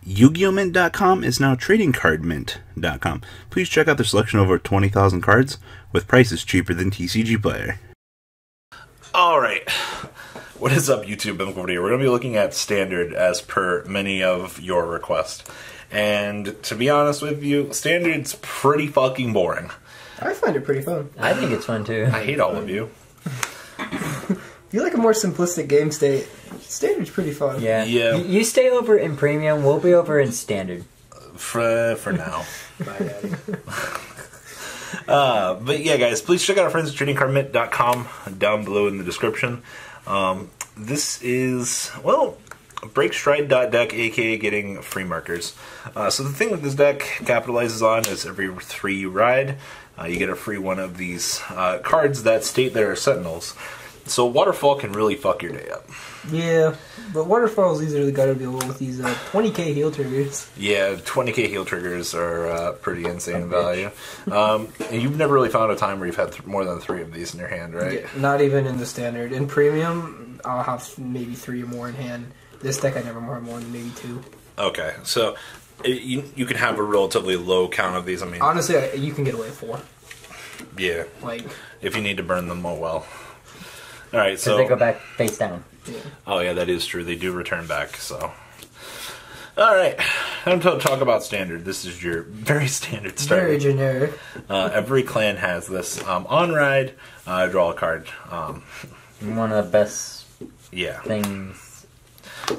Yu-Gi-Oh! Mint.com is now TradingCardMint.com. Please check out their selection of over 20,000 cards with prices cheaper than TCG Player. Alright, what is up YouTube? We're going to be looking at Standard as per many of your requests. And to be honest with you, Standard's pretty fucking boring. I find it pretty fun. I think it's fun too. I hate all of you. If you like a more simplistic game state, Standard's pretty fun. Yeah. You stay over in Premium, we'll be over in Standard. For now. Bye, Daddy. But yeah, guys, please check out our friends at TradingCardMint.com down below in the description. This is, well, breakstride.deck, aka getting free markers. So the thing that this deck capitalizes on is every 3 ride, you get a free one of these cards that state there are Sentinels. So Waterfall can really fuck your day up. Yeah, but Waterfall's easily got to deal with these 20k heal triggers. Yeah, 20k heal triggers are pretty insane value. And you've never really found a time where you've had more than 3 of these in your hand, right? Yeah, not even in the Standard. In Premium, I'll have maybe 3 or more in hand. This deck I never have more than maybe 2. Okay, so you can have a relatively low count of these. I mean, honestly, you can get away with 4. Yeah, like if you need to burn them, oh well. All right, so they go back face down. Yeah. Oh yeah, that is true. They do return back. So, all right, I'm to talk about Standard. This is your very standard start. Very generic. Every clan has this. On ride, draw a card. One of the best things.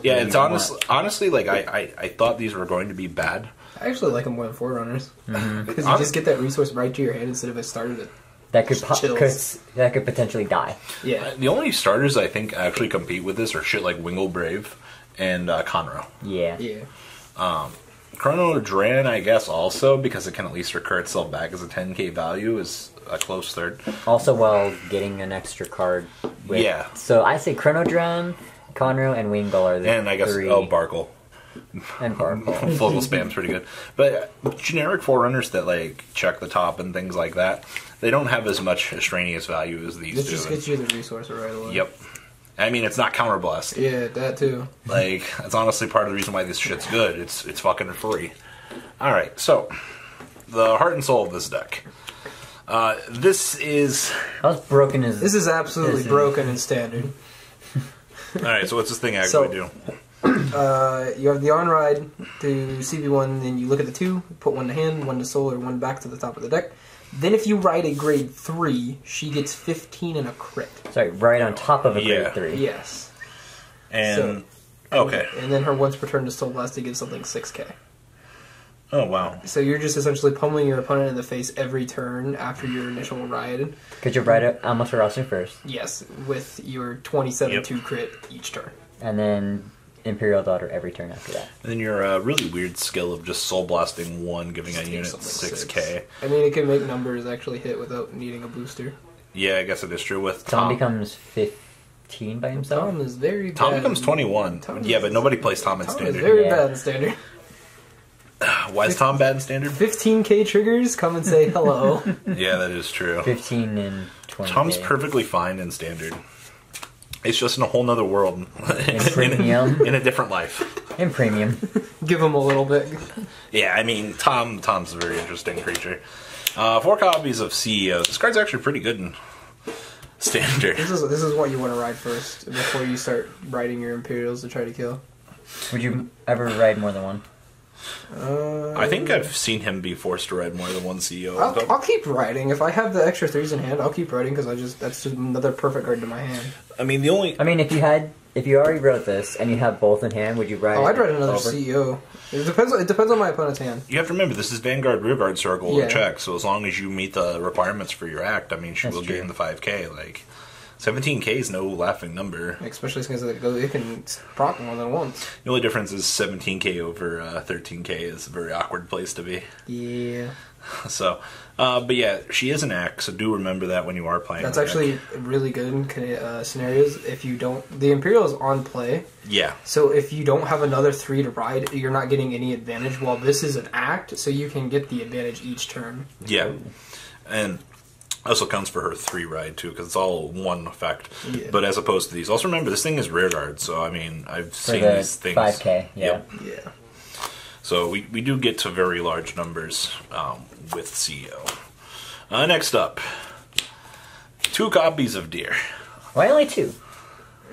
Yeah, it's honestly like I thought these were going to be bad. I actually like them more than Forerunners because you just get that resource right to your hand instead of it started it. That could potentially die. Yeah. The only starters I think actually compete with this are shit like Wingle Brave and Conroe. Yeah. Yeah. Chrono Dran, I guess, also because it can at least recur itself back as a 10k value is a close third. Also, while getting an extra card. With, So I say Chrono Dran, Conroe, and Wingle are the and I guess 3. Barkle. And Barkle. Focal spam's pretty good. But generic Forerunners that like check the top and things like that, they don't have as much extraneous value as these do. This just gets you the resource right away. Yep. I mean, it's not counterblast. Yeah, that too. Like, that's honestly part of the reason why this shit's good. It's fucking free. Alright, so, the heart and soul of this deck. This is... How broken is this? Is absolutely broken in Standard. Alright, so what's this thing actually do? You have the on-ride to CB1, then you look at the 2, put 1 to hand, 1 to soul, or 1 back to the top of the deck. Then if you ride a grade 3, she gets 15 and a crit. Sorry, right on top of a grade 3. Yes. And, and then her once per turn to soul blast to give something 6k. Oh, wow. So you're just essentially pummeling your opponent in the face every turn after your initial ride. Could you ride it almost a roster first? Yes, with your 27-2 crit each turn. And then Imperial Daughter every turn after that. And then your really weird skill of just soul blasting 1, giving a unit 6k. I mean, it can make numbers actually hit without needing a booster. Yeah, I guess it is true. With Tom becomes 15 by himself. Tom is very bad. Tom becomes 21. Yeah, but nobody plays Tom in Standard. Tom is very bad in Standard. Why is Tom bad in Standard? 15k triggers, come and say hello. Yeah, that is true. 15 and 20. Tom's perfectly fine in Standard. It's just in a whole nother world. In Premium. In a different life. In Premium. Give him a little bit. Yeah, I mean, Tom's a very interesting creature. 4 copies of CEO. This card's actually pretty good in Standard. This is what you want to ride first before you start riding your Imperials to try to kill. Would you ever ride more than 1? I think I've seen him be forced to ride more than 1 CEO. I'll keep riding. If I have the extra 3s in hand, I'll keep riding because that's just another perfect card to my hand. I mean, if you already wrote this and you have both in hand, would you ride? Oh, I'd ride another CEO. It depends on my opponent's hand. You have to remember, this is Vanguard Rearguard Circle check, so as long as you meet the requirements for your act, I mean, she will gain the 5k. Like, 17k is no laughing number. Especially since it can proc more than once. The only difference is 17k over 13k is a very awkward place to be. Yeah. So, but yeah, she is an act, so do remember that when you are playing. That's actually really good in scenarios. If you don't... The Imperial is on play. Yeah. So if you don't have another 3 to ride, you're not getting any advantage, while this is an act, so you can get the advantage each turn. Yeah. And also counts for her 3 ride too, because it's all 1 effect. Yeah. But as opposed to these, also remember this thing is rear guard, so I mean I've seen these things. 5k, yeah. Yep. Yeah. So we do get to very large numbers with CEO. Next up, 2 copies of Deer. Why only 2?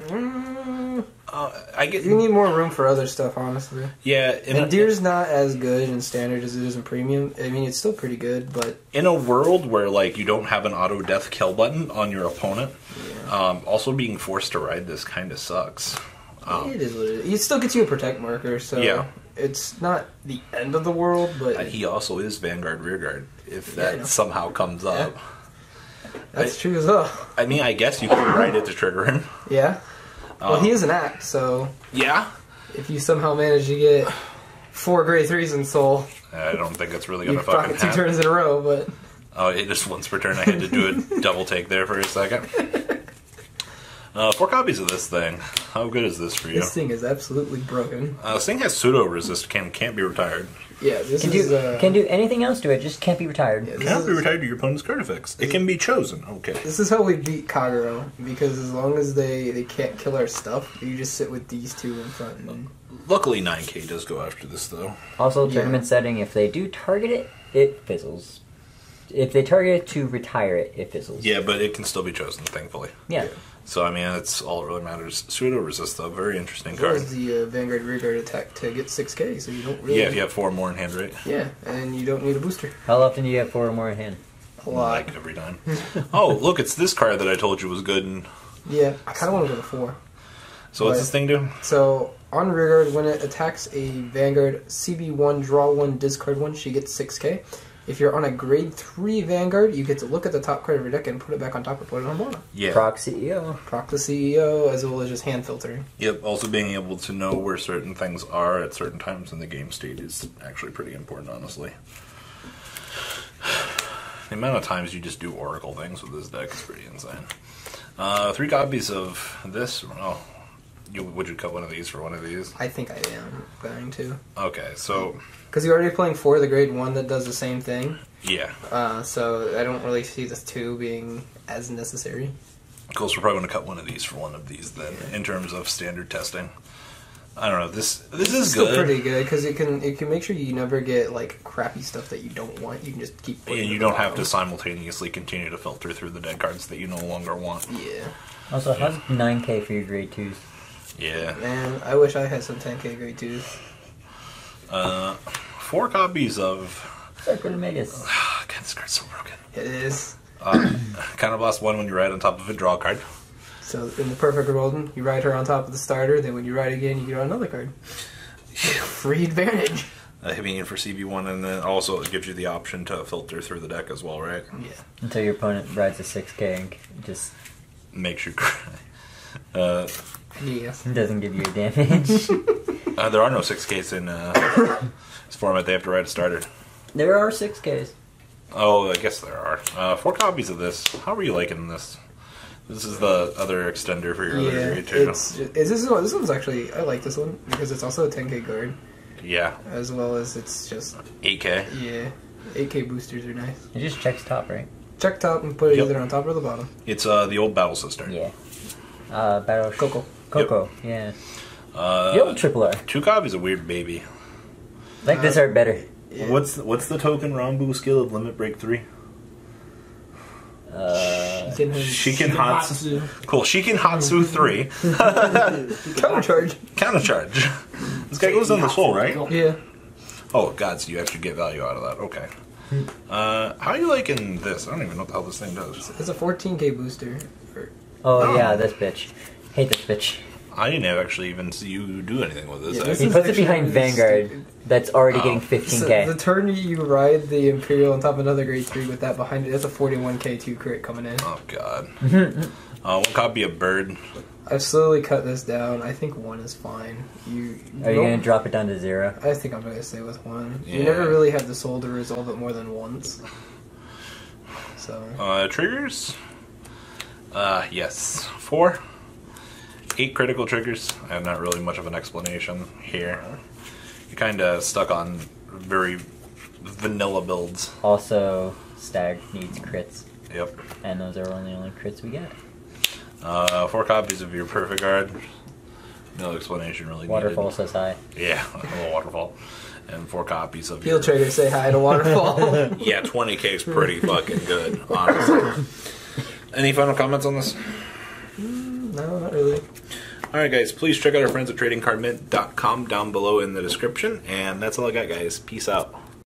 You need more room for other stuff, honestly. Yeah, and Deer's not as good in standard as it is in premium. I mean, it's still pretty good, but in a world where like you don't have an auto death kill button on your opponent, also being forced to ride this kind of sucks. It is what it is. It still gets you a protect marker, so it's not the end of the world. But he also is Vanguard Rearguard if that somehow comes up. That's true as well. I mean, I guess you could ride it to trigger him. Yeah. Well, he is an act, so... Yeah? If you somehow manage to get 4 grade 3s in Soul... I don't think it's really going to fucking happen. 2 turns in a row, but... Oh, it just once per turn. I had to do a double take there for a second. 4 copies of this thing. How good is this for you? This thing is absolutely broken. This thing has pseudo-resist, can't be retired. Yeah, this can do anything else to it, just can't be retired. Yeah, cannot be retired to your opponent's card effects. It can be chosen. Okay. This is how we beat Kagero, because as long as they can't kill our stuff, you just sit with these 2 in front. And... Luckily, 9K does go after this, though. Also, tournament setting, if they do target it, it fizzles. If they target it to retire it, it fizzles. Yeah, but it can still be chosen, thankfully. Yeah. So, I mean, that's all that really matters. Pseudo-resist, though. Very interesting card. As the Vanguard Rearguard attack to get 6K, so you don't really... Yeah, if you have 4 more in hand, right? Yeah, and you don't need a booster. How often do you have 4 or more in hand? A lot. Like every time. Oh, look, it's this card that I told you was good. And... Yeah, I kind of want to go to 4. So what's this thing do? So, on Rearguard, when it attacks a Vanguard CB1, draw 1, discard 1, she gets 6K. If you're on a grade 3 Vanguard, you get to look at the top card of your deck and put it back on top or put it on bottom. Yeah. Proc CEO. Proc the CEO, as well as just hand filtering. Yep, also being able to know where certain things are at certain times in the game state is actually pretty important, honestly. The amount of times you just do Oracle things with this deck is pretty insane. 3 copies of this. Oh, would you cut one of these for one of these? I think I am going to. Okay, so... Because you're already playing 4 the grade 1 that does the same thing. Yeah. So I don't really see this 2 being as necessary. Cool, so we're probably going to cut one of these for one of these then, in terms of standard testing. I don't know, this is still good. Pretty good, because it can make sure you never get, like, crappy stuff that you don't want. You can just keep putting and you don't have to simultaneously continue to filter through the dead cards that you no longer want. Yeah. Also, how's 9K for your grade 2s? Yeah. Man, I wish I had some 10K grade 2s. 4 copies of... Sacred Magus. God, this card's so broken. It is. Counterblast 1 when you ride on top of a draw card. So in the perfect world, you ride her on top of the starter, then when you ride again, you get on another card. Free advantage. Hitting in for CB1, and then also it gives you the option to filter through the deck as well, right? Yeah. Until your opponent rides a 6K and just... Makes you cry. Yes. Doesn't give you a damage. There are no 6Ks in this format. They have to ride a starter. There are 6Ks. Oh, I guess there are. 4 copies of this. How are you liking this? This is the other extender for your other grade too. This one's actually, I like this one because it's also a 10K guard. Yeah. As well as it's just 8K. Yeah, 8K boosters are nice. It just checks top, right? Check top and put it either on top or the bottom. It's the old Battle Sister. Yeah. Battle Coco. Yeah. The old Triple R. 2 copies of Weird Baby. I like this art better. Yeah. What's the token Rambu skill of Limit Break 3? Shiken Hatsu. Cool. Shiken Hatsu 3. Countercharge. This guy goes on the soul, right? Yeah. Oh, God, so you actually get value out of that. Okay. How are you liking this? I don't even know what the hell this thing does. It's a 14K booster. Oh, yeah, this bitch. Hate this bitch. I didn't actually even see you do anything with this. Yeah, he puts it behind Vanguard. That's already getting 15K. So the turn you ride the Imperial on top of another grade 3 with that behind it, that's a 41K 2 crit coming in. Oh, God. 1 copy of Bird. I've slowly cut this down. I think 1 is fine. Are you going to drop it down to 0? I think I'm going to stay with 1. Yeah. You never really have the soul to resolve it more than once. So. Triggers? Yes. 4. 8 critical triggers. I have not really much of an explanation here. You're kind of stuck on very vanilla builds. Also, Stag needs crits. Yep. And those are only crits we get. 4 copies of your Perfect Guard. No explanation really Waterfall needed. says hi. Yeah, a little waterfall. And 4 copies of Heel Trigger, say hi to Waterfall. Yeah, 20k is pretty fucking good, honestly. Any final comments on this? No, not really. Alright guys, please check out our friends at tradingcardmint.com down below in the description. And that's all I got, guys. Peace out.